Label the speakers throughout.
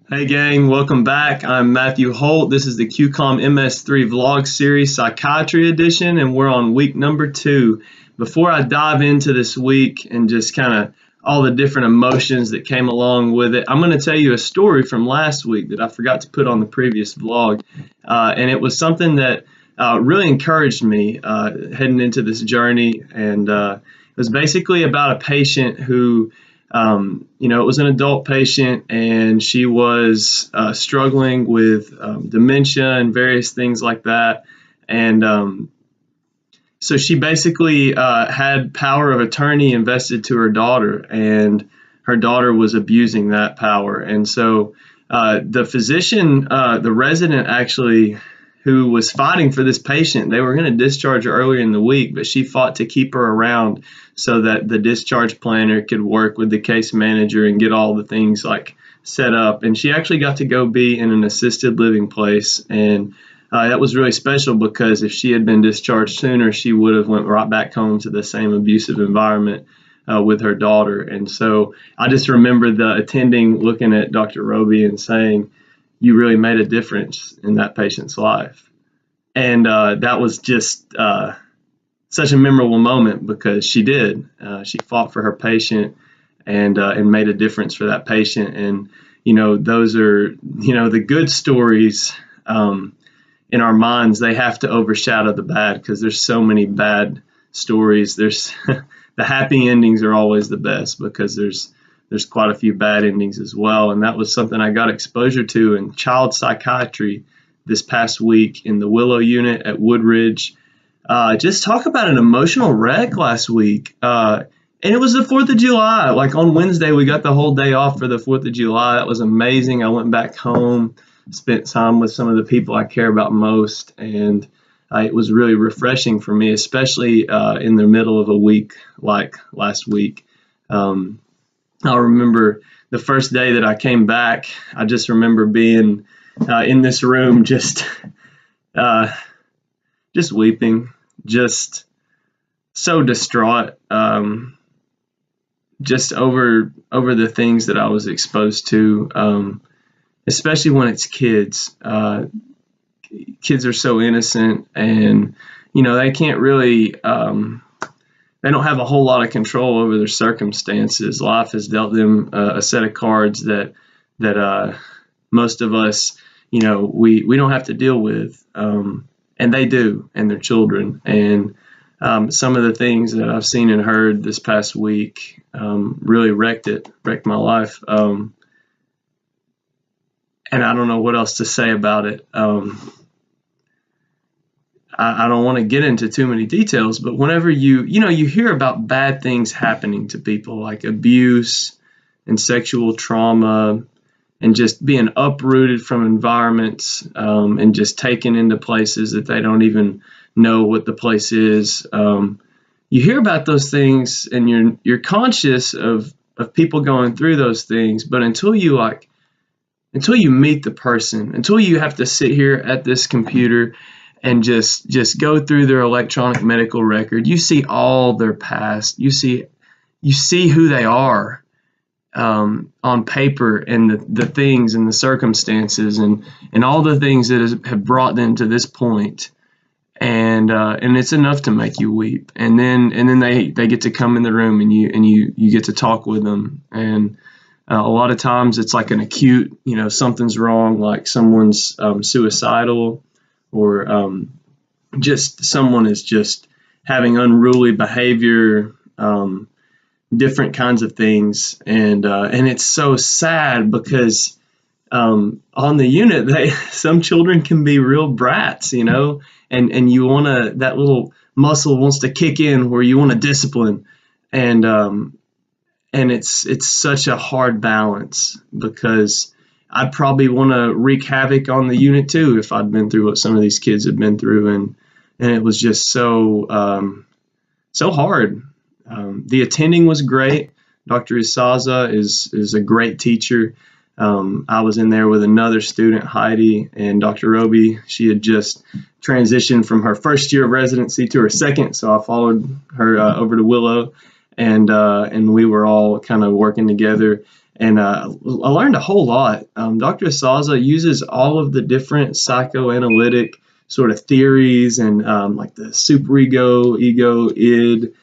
Speaker 1: Hey gang, welcome back. I'm Matthew Holt. This is the QCOM MS3 vlog series, Psychiatry Edition, and we're on week number 2. Before I dive into this week and just kind of all the different emotions that came along with it, I'm going to tell you a story from last week that I forgot to put on the previous vlog, and it was something that really encouraged me heading into this journey, and it was basically about a patient who it was an adult patient, and she was struggling with dementia and various things like that. And so she basically had power of attorney invested to her daughter, and her daughter was abusing that power. And so the physician, the resident actually, who was fighting for this patient, they were going to discharge her earlier in the week, but she fought to keep her around so that the discharge planner could work with the case manager and get all the things like set up. And she actually got to go be in an assisted living place. And that was really special because if she had been discharged sooner, she would have went right back home to the same abusive environment with her daughter. And so I just remember the attending looking at Dr. Roby and saying, "You really made a difference in that patient's life." And that was just such a memorable moment because she did. She fought for her patient and made a difference for that patient. And, those are, the good stories in our minds. They have to overshadow the bad because there's so many bad stories. There's the happy endings are always the best because there's quite a few bad endings as well. And that was something I got exposure to in child psychiatry this past week in the Willow Unit at Woodridge. Just talk about an emotional wreck last week. And it was the 4th of July. Like on Wednesday, we got the whole day off for the 4th of July. That was amazing. I went back home, spent time with some of the people I care about most. And it was really refreshing for me, especially in the middle of a week like last week. I remember the first day that I came back, I just remember being in this room just weeping, just so distraught, just over the things that I was exposed to, especially when it's kids. Kids are so innocent, and they can't really they don't have a whole lot of control over their circumstances. Life has dealt them a set of cards that most of us, we don't have to deal with, and they do, and their children. And some of the things that I've seen and heard this past week really wrecked my life. And I don't know what else to say about it. I don't want to get into too many details, but whenever you hear about bad things happening to people like abuse and sexual trauma and just being uprooted from environments and just taken into places that they don't even know what the place is. You hear about those things and you're conscious of people going through those things, but until you meet the person, until you have to sit here at this computer and just go through their electronic medical record, you see all their past. You see who they are on paper, and the things and the circumstances and all the things that have brought them to this point. And it's enough to make you weep. And then they get to come in the room and you get to talk with them. And a lot of times it's like an acute, something's wrong, like someone's suicidal, or just someone is just having unruly behavior, different kinds of things. And it's so sad because on the unit, some children can be real brats, and you want to, that little muscle wants to kick in where you want to discipline. And it's such a hard balance because I'd probably want to wreak havoc on the unit too if I'd been through what some of these kids have been through, and it was just so hard. The attending was great. Dr. Isaza is a great teacher. I was in there with another student, Heidi, and Dr. Roby. She had just transitioned from her first year of residency to her second, so I followed her over to Willow, and we were all kind of working together. And I learned a whole lot. Dr. Asaza uses all of the different psychoanalytic sort of theories and like the superego, ego, id,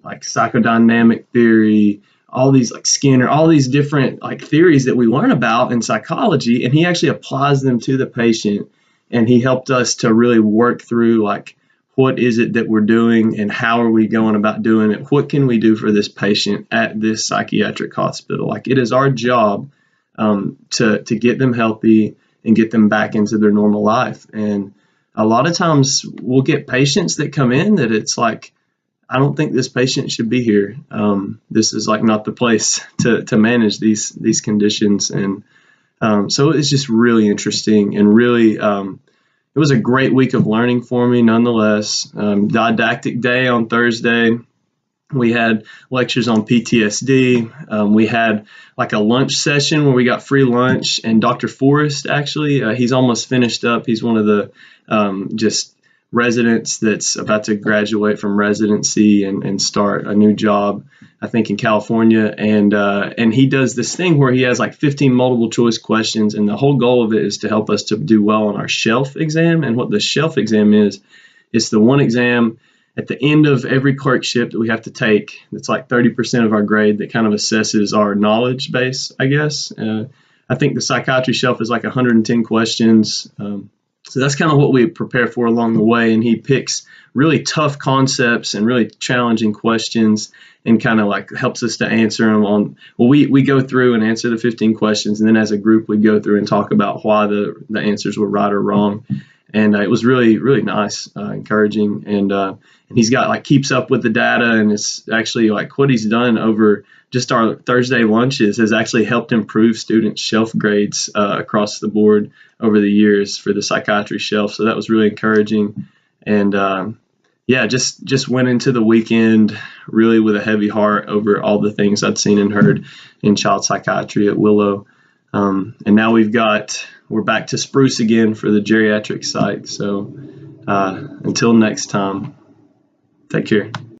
Speaker 1: like psychodynamic theory, all these like Skinner, all these different like theories that we learn about in psychology, and he actually applies them to the patient. And he helped us to really work through like what is it that we're doing and how are we going about doing it? What can we do for this patient at this psychiatric hospital? Like it is our job to get them healthy and get them back into their normal life. And a lot of times we'll get patients that come in that it's like, I don't think this patient should be here. This is like not the place to manage these conditions. And so it's just really interesting and really, it was a great week of learning for me nonetheless. Didactic day on Thursday. We had lectures on PTSD. We had like a lunch session where we got free lunch, and Dr. Forrest, actually, he's almost finished up. He's one of the just residents that's about to graduate from residency and start a new job, I think in California. And he does this thing where he has like 15 multiple choice questions, and the whole goal of it is to help us to do well on our shelf exam. And what the shelf exam is, it's the one exam at the end of every clerkship that we have to take. It's like 30% of our grade that kind of assesses our knowledge base, I guess. I think the psychiatry shelf is like 110 questions. So that's kind of what we prepare for along the way. And he picks really tough concepts and really challenging questions and kind of like helps us to answer them on, well, we go through and answer the 15 questions. And then as a group, we go through and talk about why the answers were right or wrong. And it was really, really nice, encouraging. And he's got like keeps up with the data, and it's actually like what he's done over just our Thursday lunches has actually helped improve students' shelf grades across the board over the years for the psychiatry shelf. So that was really encouraging. And yeah, just went into the weekend really with a heavy heart over all the things I'd seen and heard in child psychiatry at Willow. And now we're back to Spruce again for the geriatric psych. So until next time, take care.